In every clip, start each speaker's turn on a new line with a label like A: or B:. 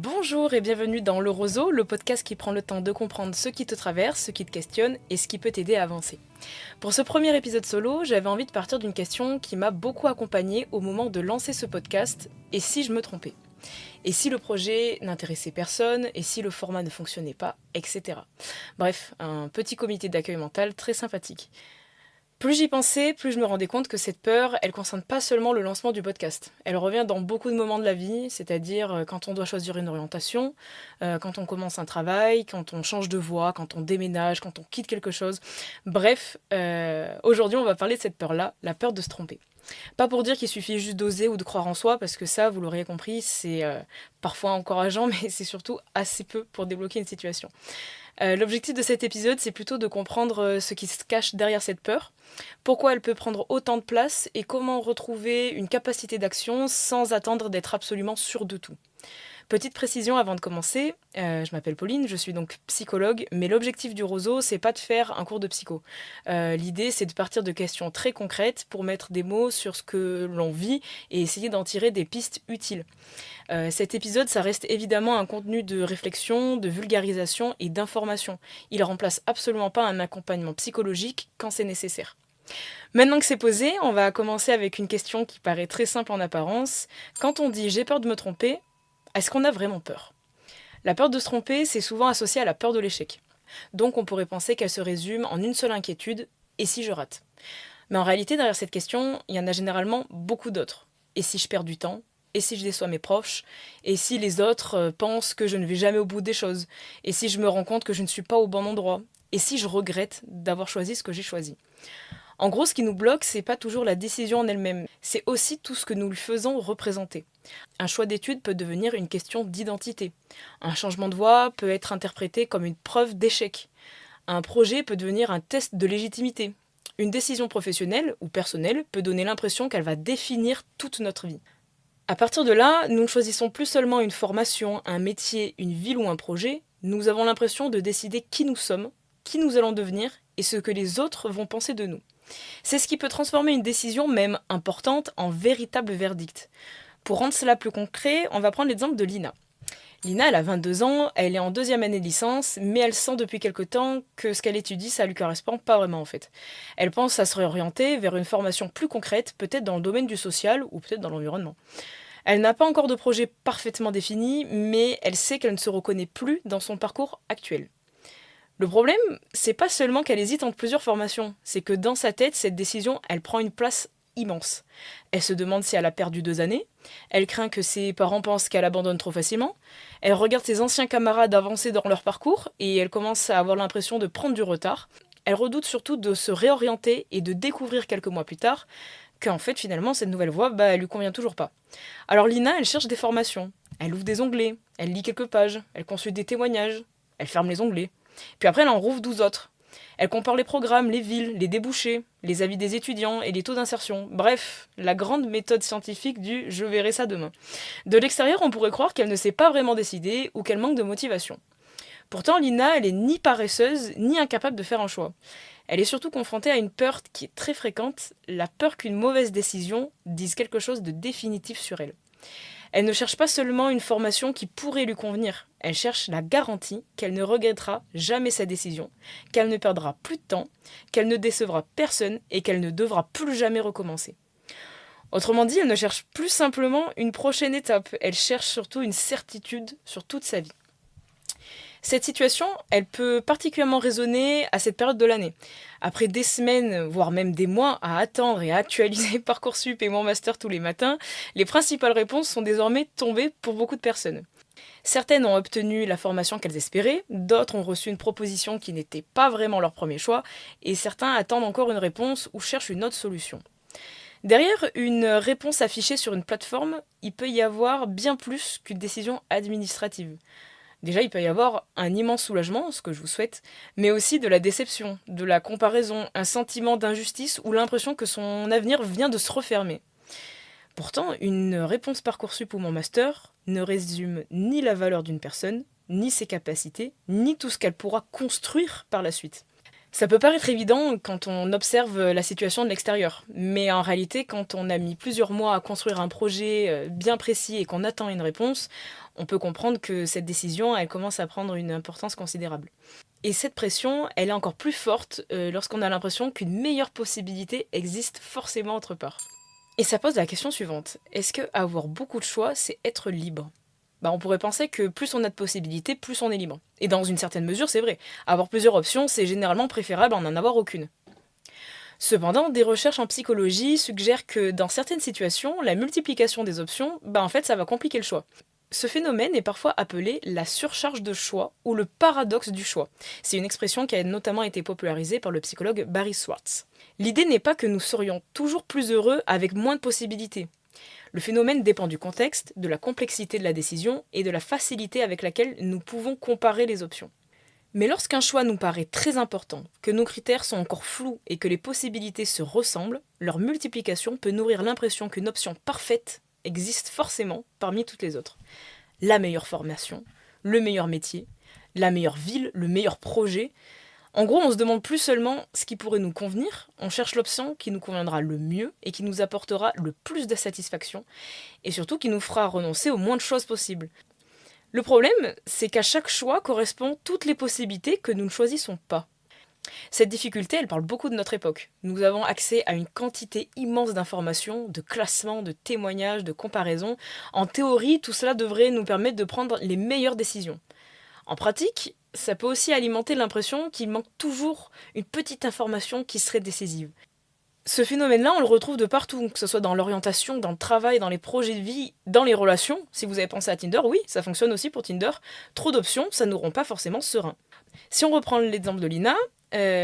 A: Bonjour et bienvenue dans Le Roseau, le podcast qui prend le temps de comprendre ce qui te traverse, ce qui te questionne et ce qui peut t'aider à avancer. Pour ce premier épisode solo, j'avais envie de partir d'une question qui m'a beaucoup accompagnée au moment de lancer ce podcast, et si je me trompais? Et si le projet n'intéressait personne? Et si le format ne fonctionnait pas? Etc. Bref, un petit comité d'accueil mental très sympathique. Plus j'y pensais, plus je me rendais compte que cette peur, elle concerne pas seulement le lancement du podcast. Elle revient dans beaucoup de moments de la vie, c'est-à-dire quand on doit choisir une orientation, quand on commence un travail, quand on change de voie, quand on déménage, quand on quitte quelque chose. Bref, aujourd'hui on va parler de cette peur-là, la peur de se tromper. Pas pour dire qu'il suffit juste d'oser ou de croire en soi, parce que ça, vous l'auriez compris, c'est parfois encourageant, mais c'est surtout assez peu pour débloquer une situation. L'objectif de cet épisode, c'est plutôt de comprendre ce qui se cache derrière cette peur, pourquoi elle peut prendre autant de place et comment retrouver une capacité d'action sans attendre d'être absolument sûr de tout. Petite précision avant de commencer, je m'appelle Pauline, je suis donc psychologue, mais l'objectif du Roseau, c'est pas de faire un cours de psycho. L'idée, c'est de partir de questions très concrètes pour mettre des mots sur ce que l'on vit et essayer d'en tirer des pistes utiles. Cet épisode, ça reste évidemment un contenu de réflexion, de vulgarisation et d'information. Il remplace absolument pas un accompagnement psychologique quand c'est nécessaire. Maintenant que c'est posé, on va commencer avec une question qui paraît très simple en apparence. Quand on dit j'ai peur de me tromper, est-ce qu'on a vraiment peur? La peur de se tromper, c'est souvent associé à la peur de l'échec. Donc on pourrait penser qu'elle se résume en une seule inquiétude, et si je rate? Mais en réalité, derrière cette question, il y en a généralement beaucoup d'autres. Et si je perds du temps? Et si je déçois mes proches? Et si les autres pensent que je ne vais jamais au bout des choses? Et si je me rends compte que je ne suis pas au bon endroit? Et si je regrette d'avoir choisi ce que j'ai choisi? En gros, ce qui nous bloque, c'est pas toujours la décision en elle-même, c'est aussi tout ce que nous lui faisons représenter. Un choix d'études peut devenir une question d'identité. Un changement de voie peut être interprété comme une preuve d'échec. Un projet peut devenir un test de légitimité. Une décision professionnelle ou personnelle peut donner l'impression qu'elle va définir toute notre vie. À partir de là, nous ne choisissons plus seulement une formation, un métier, une ville ou un projet, nous avons l'impression de décider qui nous sommes, qui nous allons devenir et ce que les autres vont penser de nous. C'est ce qui peut transformer une décision, même importante, en véritable verdict. Pour rendre cela plus concret, on va prendre l'exemple de Lina. Lina, elle a 22 ans, elle est en deuxième année de licence, mais elle sent depuis quelque temps que ce qu'elle étudie, ça lui correspond pas vraiment en fait. Elle pense à se réorienter vers une formation plus concrète, peut-être dans le domaine du social ou peut-être dans l'environnement. Elle n'a pas encore de projet parfaitement défini, mais elle sait qu'elle ne se reconnaît plus dans son parcours actuel. Le problème, c'est pas seulement qu'elle hésite entre plusieurs formations, c'est que dans sa tête, cette décision, elle prend une place immense. Elle se demande si elle a perdu 2 années, elle craint que ses parents pensent qu'elle abandonne trop facilement, elle regarde ses anciens camarades avancer dans leur parcours et elle commence à avoir l'impression de prendre du retard. Elle redoute surtout de se réorienter et de découvrir quelques mois plus tard qu'en fait finalement cette nouvelle voie, elle lui convient toujours pas. Alors Lina, elle cherche des formations, elle ouvre des onglets, elle lit quelques pages, elle consulte des témoignages, elle ferme les onglets. Puis après, elle en rouvre 12 autres. Elle compare les programmes, les villes, les débouchés, les avis des étudiants et les taux d'insertion. Bref, la grande méthode scientifique du «je verrai ça demain». De l'extérieur, on pourrait croire qu'elle ne s'est pas vraiment décidée ou qu'elle manque de motivation. Pourtant, Lina, elle est ni paresseuse, ni incapable de faire un choix. Elle est surtout confrontée à une peur qui est très fréquente, la peur qu'une mauvaise décision dise quelque chose de définitif sur elle. Elle ne cherche pas seulement une formation qui pourrait lui convenir, elle cherche la garantie qu'elle ne regrettera jamais sa décision, qu'elle ne perdra plus de temps, qu'elle ne décevra personne et qu'elle ne devra plus jamais recommencer. Autrement dit, elle ne cherche plus simplement une prochaine étape, elle cherche surtout une certitude sur toute sa vie. Cette situation, elle peut particulièrement résonner à cette période de l'année. Après des semaines, voire même des mois à attendre et à actualiser Parcoursup et mon master tous les matins, les principales réponses sont désormais tombées pour beaucoup de personnes. Certaines ont obtenu la formation qu'elles espéraient, d'autres ont reçu une proposition qui n'était pas vraiment leur premier choix, et certains attendent encore une réponse ou cherchent une autre solution. Derrière une réponse affichée sur une plateforme, il peut y avoir bien plus qu'une décision administrative. Déjà, il peut y avoir un immense soulagement, ce que je vous souhaite, mais aussi de la déception, de la comparaison, un sentiment d'injustice ou l'impression que son avenir vient de se refermer. Pourtant, une réponse Parcoursup ou mon master ne résume ni la valeur d'une personne, ni ses capacités, ni tout ce qu'elle pourra construire par la suite. Ça peut paraître évident quand on observe la situation de l'extérieur, mais en réalité, quand on a mis plusieurs mois à construire un projet bien précis et qu'on attend une réponse, on peut comprendre que cette décision, elle commence à prendre une importance considérable. Et cette pression, elle est encore plus forte lorsqu'on a l'impression qu'une meilleure possibilité existe forcément autre part. Et ça pose la question suivante. Est-ce que avoir beaucoup de choix, c'est être libre? On pourrait penser que plus on a de possibilités, plus on est libre. Et dans une certaine mesure, c'est vrai. Avoir plusieurs options, c'est généralement préférable à en avoir aucune. Cependant, des recherches en psychologie suggèrent que dans certaines situations, la multiplication des options, en fait, ça va compliquer le choix. Ce phénomène est parfois appelé la surcharge de choix ou le paradoxe du choix. C'est une expression qui a notamment été popularisée par le psychologue Barry Schwartz. L'idée n'est pas que nous serions toujours plus heureux avec moins de possibilités. Le phénomène dépend du contexte, de la complexité de la décision et de la facilité avec laquelle nous pouvons comparer les options. Mais lorsqu'un choix nous paraît très important, que nos critères sont encore flous et que les possibilités se ressemblent, leur multiplication peut nourrir l'impression qu'une option parfaite existe forcément parmi toutes les autres. La meilleure formation, le meilleur métier, la meilleure ville, le meilleur projet. En gros, on se demande plus seulement ce qui pourrait nous convenir, on cherche l'option qui nous conviendra le mieux et qui nous apportera le plus de satisfaction, et surtout qui nous fera renoncer au moins de choses possibles. Le problème, c'est qu'à chaque choix correspond toutes les possibilités que nous ne choisissons pas. Cette difficulté, elle parle beaucoup de notre époque. Nous avons accès à une quantité immense d'informations, de classements, de témoignages, de comparaisons. En théorie, tout cela devrait nous permettre de prendre les meilleures décisions. En pratique, ça peut aussi alimenter l'impression qu'il manque toujours une petite information qui serait décisive. Ce phénomène-là, on le retrouve de partout, que ce soit dans l'orientation, dans le travail, dans les projets de vie, dans les relations. Si vous avez pensé à Tinder, oui, ça fonctionne aussi pour Tinder. Trop d'options, ça ne nous rend pas forcément serein. Si on reprend l'exemple de Lina,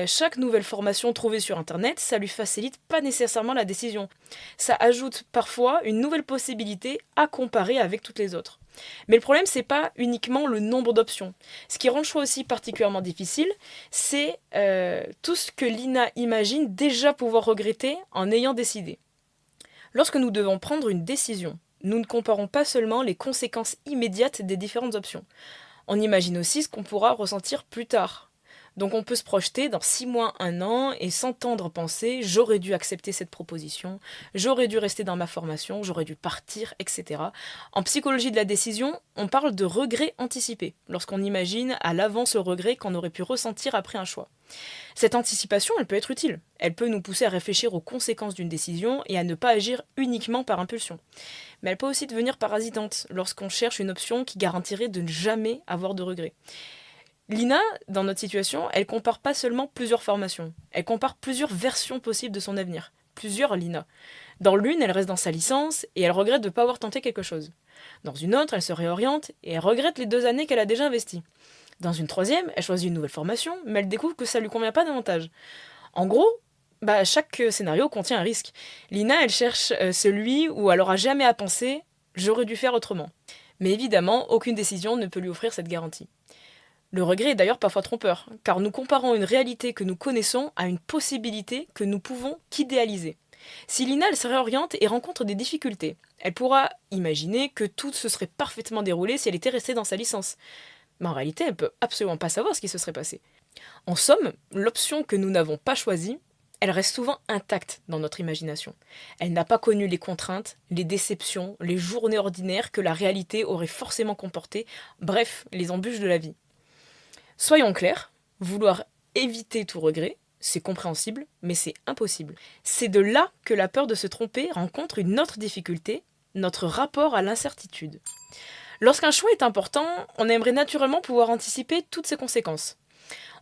A: chaque nouvelle formation trouvée sur Internet, ça lui facilite pas nécessairement la décision. Ça ajoute parfois une nouvelle possibilité à comparer avec toutes les autres. Mais le problème, c'est pas uniquement le nombre d'options. Ce qui rend le choix aussi particulièrement difficile, c'est tout ce que Lina imagine déjà pouvoir regretter en ayant décidé. Lorsque nous devons prendre une décision, nous ne comparons pas seulement les conséquences immédiates des différentes options. On imagine aussi ce qu'on pourra ressentir plus tard. Donc on peut se projeter dans 6 mois, 1 an et s'entendre penser « j'aurais dû accepter cette proposition, j'aurais dû rester dans ma formation, j'aurais dû partir, etc. » En psychologie de la décision, on parle de regret anticipé, lorsqu'on imagine à l'avance le regret qu'on aurait pu ressentir après un choix. Cette anticipation, elle peut être utile. Elle peut nous pousser à réfléchir aux conséquences d'une décision et à ne pas agir uniquement par impulsion. Mais elle peut aussi devenir parasitante lorsqu'on cherche une option qui garantirait de ne jamais avoir de regrets. Lina, dans notre situation, elle compare pas seulement plusieurs formations, elle compare plusieurs versions possibles de son avenir. Plusieurs Lina. Dans l'une, elle reste dans sa licence et elle regrette de ne pas avoir tenté quelque chose. Dans une autre, elle se réoriente et elle regrette les 2 années qu'elle a déjà investies. Dans une troisième, elle choisit une nouvelle formation, mais elle découvre que ça ne lui convient pas davantage. En gros, chaque scénario contient un risque. Lina, elle cherche celui où elle aura jamais à penser « j'aurais dû faire autrement ». Mais évidemment, aucune décision ne peut lui offrir cette garantie. Le regret est d'ailleurs parfois trompeur, car nous comparons une réalité que nous connaissons à une possibilité que nous pouvons qu'idéaliser. Si Lina elle se réoriente et rencontre des difficultés, elle pourra imaginer que tout se serait parfaitement déroulé si elle était restée dans sa licence. Mais en réalité, elle peut absolument pas savoir ce qui se serait passé. En somme, l'option que nous n'avons pas choisie, elle reste souvent intacte dans notre imagination. Elle n'a pas connu les contraintes, les déceptions, les journées ordinaires que la réalité aurait forcément comportées, bref, les embûches de la vie. Soyons clairs, vouloir éviter tout regret, c'est compréhensible, mais c'est impossible. C'est de là que la peur de se tromper rencontre une autre difficulté, notre rapport à l'incertitude. Lorsqu'un choix est important, on aimerait naturellement pouvoir anticiper toutes ses conséquences.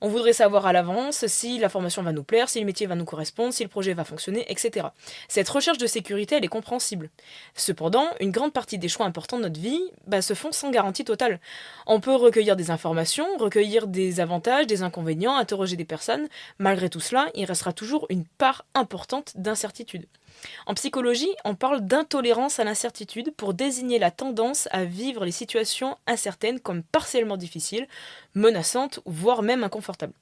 A: On voudrait savoir à l'avance si la formation va nous plaire, si le métier va nous correspondre, si le projet va fonctionner, etc. Cette recherche de sécurité, elle est compréhensible. Cependant, une grande partie des choix importants de notre vie se font sans garantie totale. On peut recueillir des informations, recueillir des avantages, des inconvénients, interroger des personnes. Malgré tout cela, il restera toujours une part importante d'incertitude. En psychologie, on parle d'intolérance à l'incertitude pour désigner la tendance à vivre les situations incertaines comme partiellement difficiles, menaçantes, voire même inconfortables.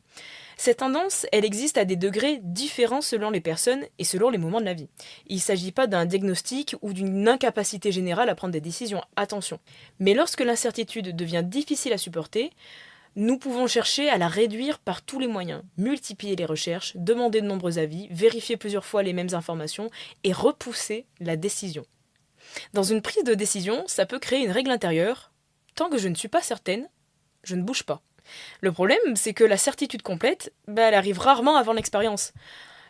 A: Cette tendance, elle existe à des degrés différents selon les personnes et selon les moments de la vie. Il ne s'agit pas d'un diagnostic ou d'une incapacité générale à prendre des décisions, attention. Mais lorsque l'incertitude devient difficile à supporter, Nous pouvons chercher à la réduire par tous les moyens, multiplier les recherches, demander de nombreux avis, vérifier plusieurs fois les mêmes informations et repousser la décision. Dans une prise de décision, ça peut créer une règle intérieure. Tant que je ne suis pas certaine, je ne bouge pas. Le problème, c'est que la certitude complète, elle arrive rarement avant l'expérience.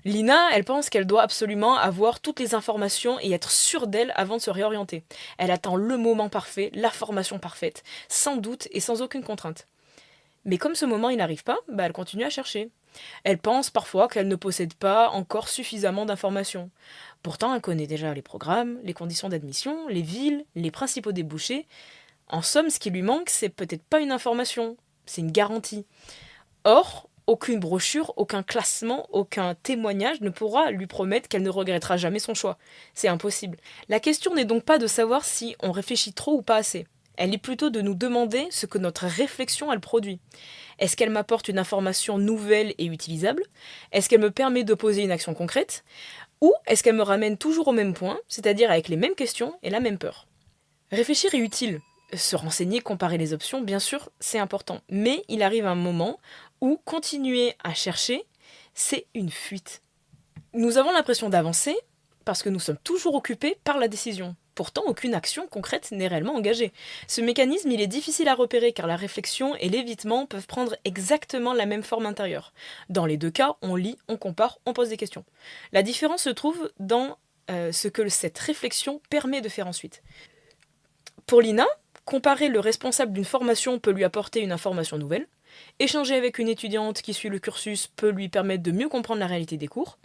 A: Lina, elle pense qu'elle doit absolument avoir toutes les informations et être sûre d'elle avant de se réorienter. Elle attend le moment parfait, la formation parfaite, sans doute et sans aucune contrainte. Mais comme ce moment il n'arrive pas, elle continue à chercher. Elle pense parfois qu'elle ne possède pas encore suffisamment d'informations. Pourtant, elle connaît déjà les programmes, les conditions d'admission, les villes, les principaux débouchés. En somme, ce qui lui manque, c'est peut-être pas une information, c'est une garantie. Or, aucune brochure, aucun classement, aucun témoignage ne pourra lui promettre qu'elle ne regrettera jamais son choix. C'est impossible. La question n'est donc pas de savoir si on réfléchit trop ou pas assez. Elle est plutôt de nous demander ce que notre réflexion elle produit. Est-ce qu'elle m'apporte une information nouvelle et utilisable? Est-ce qu'elle me permet de poser une action concrète? Ou est-ce qu'elle me ramène toujours au même point, c'est-à-dire avec les mêmes questions et la même peur? Réfléchir est utile. Se renseigner, comparer les options, bien sûr, c'est important. Mais il arrive un moment où continuer à chercher, c'est une fuite. Nous avons l'impression d'avancer parce que nous sommes toujours occupés par la décision. Pourtant, aucune action concrète n'est réellement engagée. Ce mécanisme, il est difficile à repérer car la réflexion et l'évitement peuvent prendre exactement la même forme intérieure. Dans les deux cas, on lit, on compare, on pose des questions. La différence se trouve dans ce que cette réflexion permet de faire ensuite. Pour Lina, comparer le responsable d'une formation peut lui apporter une information nouvelle. Échanger avec une étudiante qui suit le cursus peut lui permettre de mieux comprendre la réalité des cours.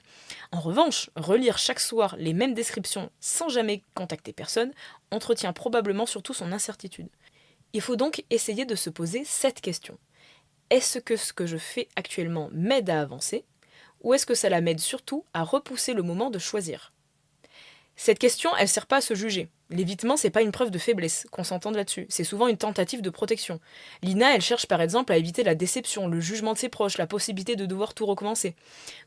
A: En revanche, relire chaque soir les mêmes descriptions sans jamais contacter personne entretient probablement surtout son incertitude. Il faut donc essayer de se poser cette question. Est-ce que ce que je fais actuellement m'aide à avancer, ou est-ce que ça la m'aide surtout à repousser le moment de choisir? Cette question, elle sert pas à se juger. L'évitement, c'est pas une preuve de faiblesse, qu'on s'entende là-dessus. C'est souvent une tentative de protection. Lina, elle cherche par exemple à éviter la déception, le jugement de ses proches, la possibilité de devoir tout recommencer.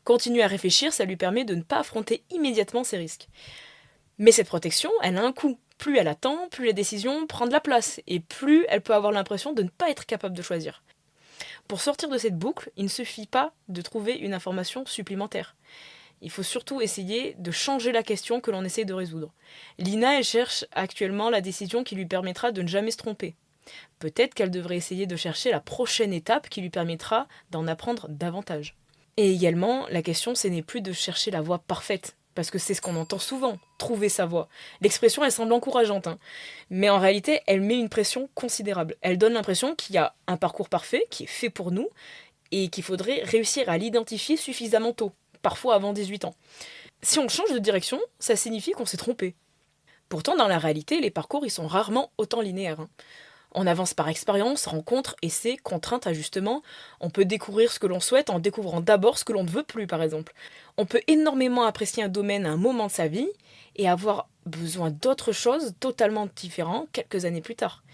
A: Continuer à réfléchir, ça lui permet de ne pas affronter immédiatement ses risques. Mais cette protection, elle a un coût. Plus elle attend, plus la décision prend de la place, et plus elle peut avoir l'impression de ne pas être capable de choisir. Pour sortir de cette boucle, il ne suffit pas de trouver une information supplémentaire. Il faut surtout essayer de changer la question que l'on essaie de résoudre. Lina, elle cherche actuellement la décision qui lui permettra de ne jamais se tromper. Peut-être qu'elle devrait essayer de chercher la prochaine étape qui lui permettra d'en apprendre davantage. Et également, la question, ce n'est plus de chercher la voie parfaite, parce que c'est ce qu'on entend souvent, trouver sa voie. L'expression, elle semble encourageante, mais en réalité, elle met une pression considérable. Elle donne l'impression qu'il y a un parcours parfait qui est fait pour nous, et qu'il faudrait réussir à l'identifier suffisamment tôt, parfois avant 18 ans. Si on change de direction, ça signifie qu'on s'est trompé. Pourtant, dans la réalité, les parcours ils sont rarement autant linéaires. On avance par expérience, rencontres, essais, contraintes, ajustements. On peut découvrir ce que l'on souhaite en découvrant d'abord ce que l'on ne veut plus, par exemple. On peut énormément apprécier un domaine à un moment de sa vie et avoir besoin d'autre chose totalement différent quelques années plus tard.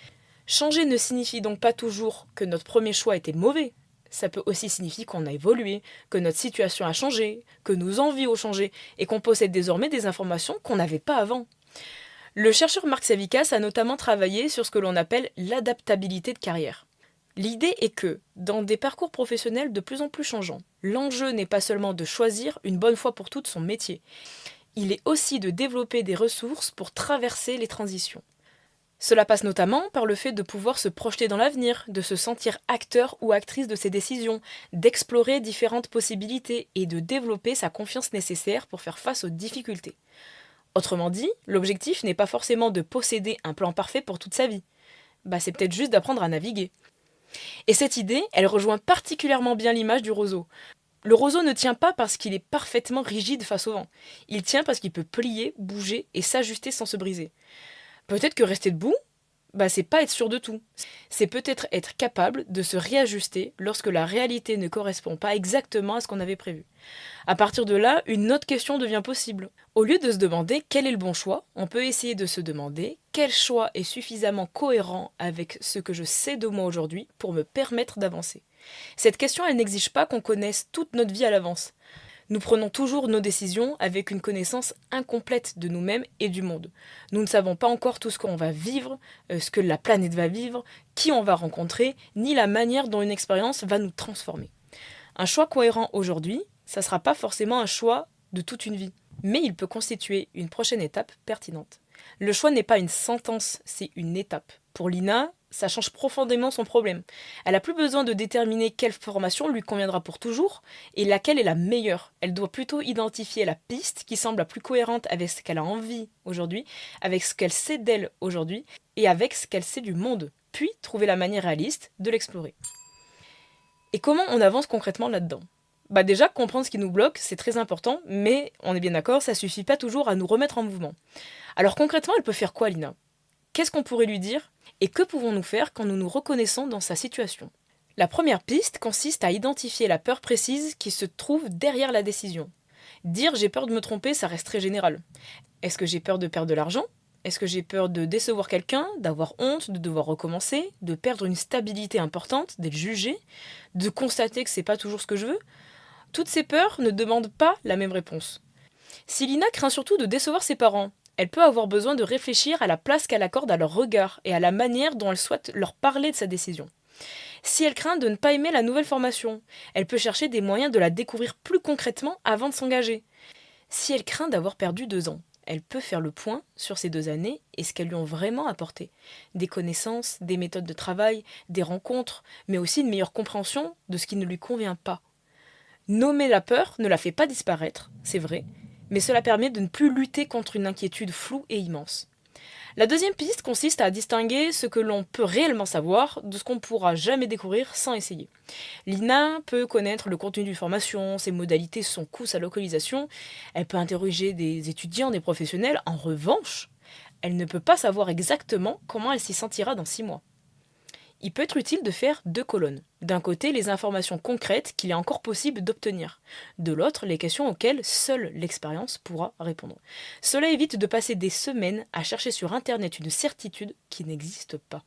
A: Changer ne signifie donc pas toujours que notre premier choix était mauvais. Ça peut aussi signifier qu'on a évolué, que notre situation a changé, que nos envies ont changé et qu'on possède désormais des informations qu'on n'avait pas avant. Le chercheur Mark Savikas a notamment travaillé sur ce que l'on appelle l'adaptabilité de carrière. L'idée est que, dans des parcours professionnels de plus en plus changeants, l'enjeu n'est pas seulement de choisir une bonne fois pour toutes son métier, il est aussi de développer des ressources pour traverser les transitions. Cela passe notamment par le fait de pouvoir se projeter dans l'avenir, de se sentir acteur ou actrice de ses décisions, d'explorer différentes possibilités et de développer sa confiance nécessaire pour faire face aux difficultés. Autrement dit, l'objectif n'est pas forcément de posséder un plan parfait pour toute sa vie. C'est peut-être juste d'apprendre à naviguer. Et cette idée, elle rejoint particulièrement bien l'image du roseau. Le roseau ne tient pas parce qu'il est parfaitement rigide face au vent. Il tient parce qu'il peut plier, bouger et s'ajuster sans se briser. Peut-être que rester debout, c'est pas être sûr de tout. C'est peut-être être capable de se réajuster lorsque la réalité ne correspond pas exactement à ce qu'on avait prévu. À partir de là, une autre question devient possible. Au lieu de se demander quel est le bon choix, on peut essayer de se demander quel choix est suffisamment cohérent avec ce que je sais de moi aujourd'hui pour me permettre d'avancer. Cette question, elle n'exige pas qu'on connaisse toute notre vie à l'avance. Nous prenons toujours nos décisions avec une connaissance incomplète de nous-mêmes et du monde. Nous ne savons pas encore tout ce qu'on va vivre, ce que la planète va vivre, qui on va rencontrer, ni la manière dont une expérience va nous transformer. Un choix cohérent aujourd'hui, ça ne sera pas forcément un choix de toute une vie, mais il peut constituer une prochaine étape pertinente. Le choix n'est pas une sentence, c'est une étape. Pour Lina, ça change profondément son problème. Elle n'a plus besoin de déterminer quelle formation lui conviendra pour toujours et laquelle est la meilleure. Elle doit plutôt identifier la piste qui semble la plus cohérente avec ce qu'elle a envie aujourd'hui, avec ce qu'elle sait d'elle aujourd'hui et avec ce qu'elle sait du monde, puis trouver la manière réaliste de l'explorer. Et comment on avance concrètement là-dedans ? Déjà, comprendre ce qui nous bloque, c'est très important, mais on est bien d'accord, ça suffit pas toujours à nous remettre en mouvement. Alors concrètement, elle peut faire quoi, Lina ? Qu'est-ce qu'on pourrait lui dire ? Et que pouvons-nous faire quand nous nous reconnaissons dans sa situation ? La première piste consiste à identifier la peur précise qui se trouve derrière la décision. Dire j'ai peur de me tromper, ça reste très général. Est-ce que j'ai peur de perdre de l'argent ? Est-ce que j'ai peur de décevoir quelqu'un, d'avoir honte, de devoir recommencer, de perdre une stabilité importante, d'être jugé, de constater que c'est pas toujours ce que je veux ? Toutes ces peurs ne demandent pas la même réponse. Si Lina craint surtout de décevoir ses parents, elle peut avoir besoin de réfléchir à la place qu'elle accorde à leur regard et à la manière dont elle souhaite leur parler de sa décision. Si elle craint de ne pas aimer la nouvelle formation, elle peut chercher des moyens de la découvrir plus concrètement avant de s'engager. Si elle craint d'avoir perdu 2 ans, elle peut faire le point sur ces 2 années et ce qu'elles lui ont vraiment apporté. Des connaissances, des méthodes de travail, des rencontres, mais aussi une meilleure compréhension de ce qui ne lui convient pas. Nommer la peur ne la fait pas disparaître, c'est vrai, mais cela permet de ne plus lutter contre une inquiétude floue et immense. La deuxième piste consiste à distinguer ce que l'on peut réellement savoir de ce qu'on ne pourra jamais découvrir sans essayer. Lina peut connaître le contenu d'une formation, ses modalités, son coût, sa localisation. Elle peut interroger des étudiants, des professionnels. En revanche, elle ne peut pas savoir exactement comment elle s'y sentira dans 6 mois. Il peut être utile de faire 2 colonnes. D'un côté, les informations concrètes qu'il est encore possible d'obtenir. De l'autre, les questions auxquelles seule l'expérience pourra répondre. Cela évite de passer des semaines à chercher sur Internet une certitude qui n'existe pas.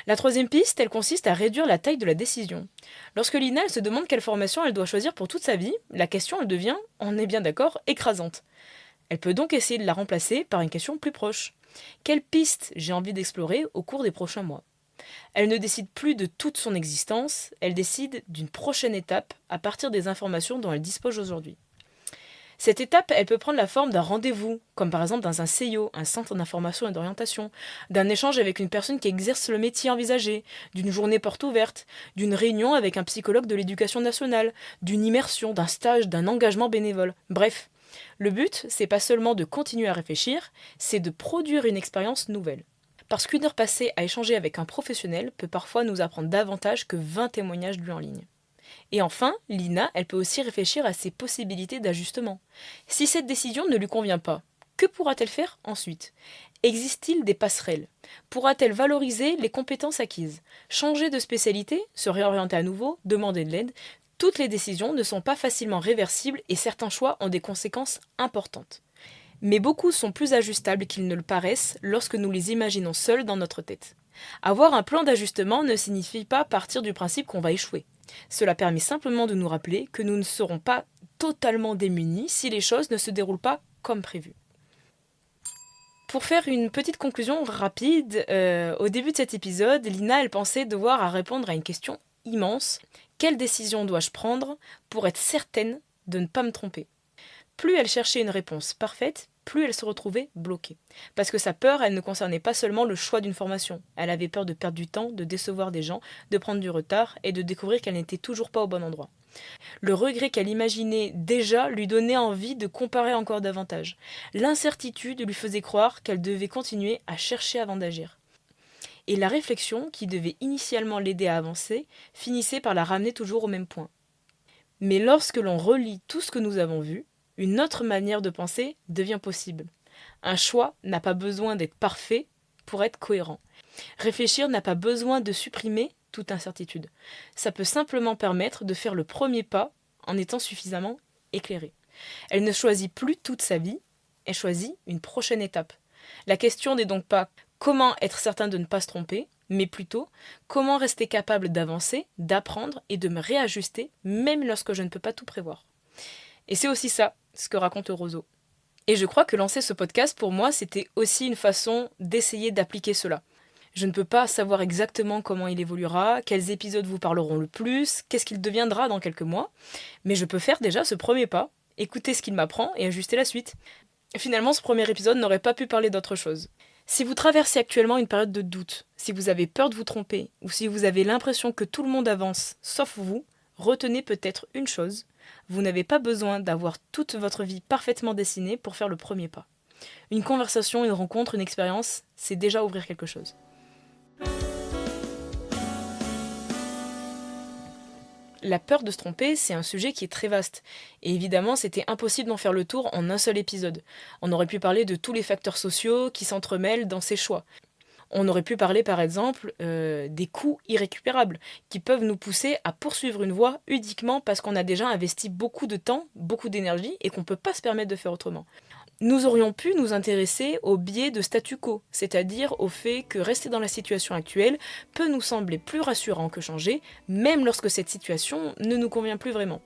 A: La troisième piste, elle consiste à réduire la taille de la décision. Lorsque Lina elle se demande quelle formation elle doit choisir pour toute sa vie, la question elle devient, on est bien d'accord, écrasante. Elle peut donc essayer de la remplacer par une question plus proche. Quelle piste j'ai envie d'explorer au cours des prochains mois ? Elle ne décide plus de toute son existence, elle décide d'une prochaine étape à partir des informations dont elle dispose aujourd'hui. Cette étape, elle peut prendre la forme d'un rendez-vous, comme par exemple dans un CIO, un centre d'information et d'orientation, d'un échange avec une personne qui exerce le métier envisagé, d'une journée porte ouverte, d'une réunion avec un psychologue de l'éducation nationale, d'une immersion, d'un stage, d'un engagement bénévole. Bref, le but, c'est pas seulement de continuer à réfléchir, c'est de produire une expérience nouvelle. Parce qu'une heure passée à échanger avec un professionnel peut parfois nous apprendre davantage que 20 témoignages lus en ligne. Et enfin, Lina, elle peut aussi réfléchir à ses possibilités d'ajustement. Si cette décision ne lui convient pas, que pourra-t-elle faire ensuite ? Existe-t-il des passerelles ? Pourra-t-elle valoriser les compétences acquises ? Changer de spécialité ? Se réorienter à nouveau ? Demander de l'aide ? Toutes les décisions ne sont pas facilement réversibles et certains choix ont des conséquences importantes. Mais beaucoup sont plus ajustables qu'ils ne le paraissent lorsque nous les imaginons seuls dans notre tête. Avoir un plan d'ajustement ne signifie pas partir du principe qu'on va échouer. Cela permet simplement de nous rappeler que nous ne serons pas totalement démunis si les choses ne se déroulent pas comme prévu. Pour faire une petite conclusion rapide, au début de cet épisode, Lina elle pensait devoir répondre à une question immense. Quelle décision dois-je prendre pour être certaine de ne pas me tromper ? Plus elle cherchait une réponse parfaite, plus elle se retrouvait bloquée. Parce que sa peur, elle ne concernait pas seulement le choix d'une formation. Elle avait peur de perdre du temps, de décevoir des gens, de prendre du retard et de découvrir qu'elle n'était toujours pas au bon endroit. Le regret qu'elle imaginait déjà lui donnait envie de comparer encore davantage. L'incertitude lui faisait croire qu'elle devait continuer à chercher avant d'agir. Et la réflexion, qui devait initialement l'aider à avancer, finissait par la ramener toujours au même point. Mais lorsque l'on relit tout ce que nous avons vu, une autre manière de penser devient possible. Un choix n'a pas besoin d'être parfait pour être cohérent. Réfléchir n'a pas besoin de supprimer toute incertitude. Ça peut simplement permettre de faire le premier pas en étant suffisamment éclairé. Elle ne choisit plus toute sa vie, elle choisit une prochaine étape. La question n'est donc pas comment être certain de ne pas se tromper, mais plutôt comment rester capable d'avancer, d'apprendre et de me réajuster même lorsque je ne peux pas tout prévoir. Et c'est aussi ça, ce que raconte le roseau. Et je crois que lancer ce podcast, pour moi, c'était aussi une façon d'essayer d'appliquer cela. Je ne peux pas savoir exactement comment il évoluera, quels épisodes vous parleront le plus, qu'est-ce qu'il deviendra dans quelques mois, mais je peux faire déjà ce premier pas, écouter ce qu'il m'apprend et ajuster la suite. Finalement, ce premier épisode n'aurait pas pu parler d'autre chose. Si vous traversez actuellement une période de doute, si vous avez peur de vous tromper, ou si vous avez l'impression que tout le monde avance sauf vous, retenez peut-être une chose, vous n'avez pas besoin d'avoir toute votre vie parfaitement dessinée pour faire le premier pas. Une conversation, une rencontre, une expérience, c'est déjà ouvrir quelque chose. La peur de se tromper, c'est un sujet qui est très vaste. Et évidemment, c'était impossible d'en faire le tour en un seul épisode. On aurait pu parler de tous les facteurs sociaux qui s'entremêlent dans ces choix. On aurait pu parler par exemple des coûts irrécupérables qui peuvent nous pousser à poursuivre une voie uniquement parce qu'on a déjà investi beaucoup de temps, beaucoup d'énergie et qu'on ne peut pas se permettre de faire autrement. Nous aurions pu nous intéresser au biais de statu quo, c'est-à-dire au fait que rester dans la situation actuelle peut nous sembler plus rassurant que changer, même lorsque cette situation ne nous convient plus vraiment.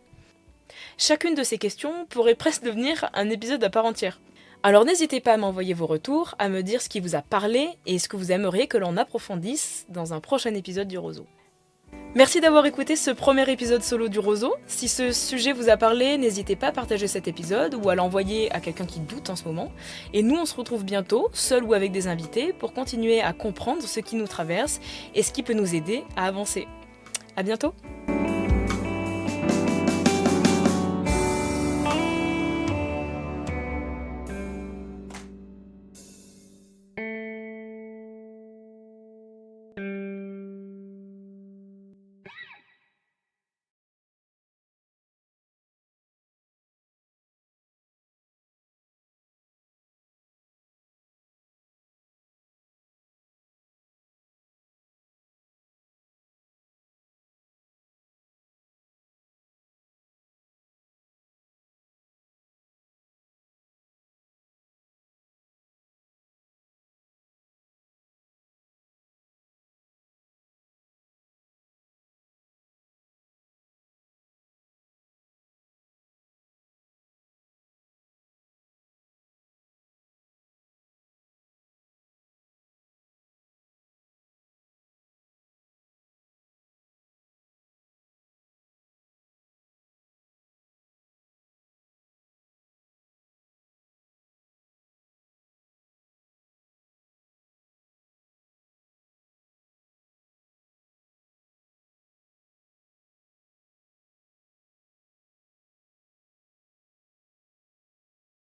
A: Chacune de ces questions pourrait presque devenir un épisode à part entière. Alors n'hésitez pas à m'envoyer vos retours, à me dire ce qui vous a parlé et ce que vous aimeriez que l'on approfondisse dans un prochain épisode du Roseau. Merci d'avoir écouté ce premier épisode solo du Roseau. Si ce sujet vous a parlé, n'hésitez pas à partager cet épisode ou à l'envoyer à quelqu'un qui doute en ce moment. Et nous, on se retrouve bientôt, seul ou avec des invités, pour continuer à comprendre ce qui nous traverse et ce qui peut nous aider à avancer. À bientôt!